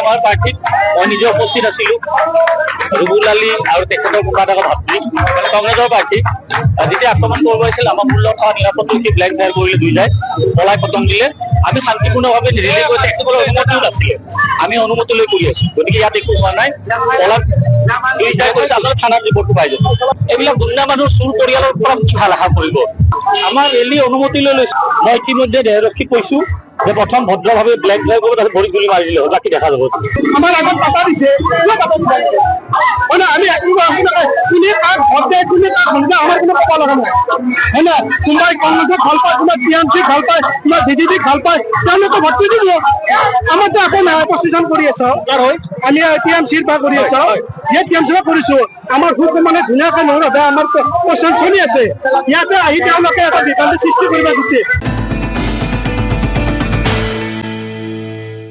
আমাৰ পাৰ্টিত মই নিজে উপস্থিত আছিলো। ৰুবুল আলী আৰু তেখেতৰ কোনোবা এটা ভাতৃ মানে কংগ্ৰেছৰ পাৰ্টি যেতিয়া আক্ৰমণ কৰিব আহিছিল আমাৰ মূল্য থকা নিৰাপত্তাৰক্ষী ব্লেক ফায়াৰ কৰিলে দুইটাই পলাই পতং দিলে। আমি শান্তিপূৰ্ণভাৱে ৰিলি কৰি তেখেতসকলৰ অনুমতিও নাছিলে, আমি অনুমতি লৈ কৰি আছো, গতিকে ইয়াত একো হোৱা নাই। পলাত দুইটাই কৈছে আপোনাৰ থানাত ৰিপৰ্টটো পাই যাব। এইবিলাক দুনিয়া মানুহৰ চুৰ পৰিয়ালৰ পৰা কি ভাল আশা কৰিব। আমাৰ ৰেলী অনুমতি লৈ লৈছো। মই ইতিমধ্যে দেহৰক্ষীক কৈছো যে প্ৰথম ভদ্ৰভাৱে ব্লেক ড্ৰাইভ কৰিব, তাৰপিছত ভৰি গুলি মাৰি দিলে হ'ল, বাকী দেখা যাব। আমাৰ আগত টাটা দিছে মানে আমি কোনে কাক ভোট দিয়ে কোনে কাক ভোট দিয়ে আমাৰ কোনো কথা লগা নাই, হয় না? কোনোবাই কংগ্ৰেছক ভাল পায়, কোনোবাই টিএমচিক ভাল পায়, কোনোবাই বিজেপিক ভাল পায়, তেওঁলোকে ভোট দিব। আমাৰতো একো নাই, পজিশ্যন কৰি আছো আমি টিএমচিৰ পৰা কৰি আছো, যে টিএমচিৰ পৰা কৰিছো। আমাৰ খুব মানে ধুনীয়াকৈ নহ'লে আমাৰ পজিশ্যন চলি আছে। ইয়াতে আহি তেওঁলোকে এটা বিভ্ৰান্তি সৃষ্টি কৰিব খুজিছে।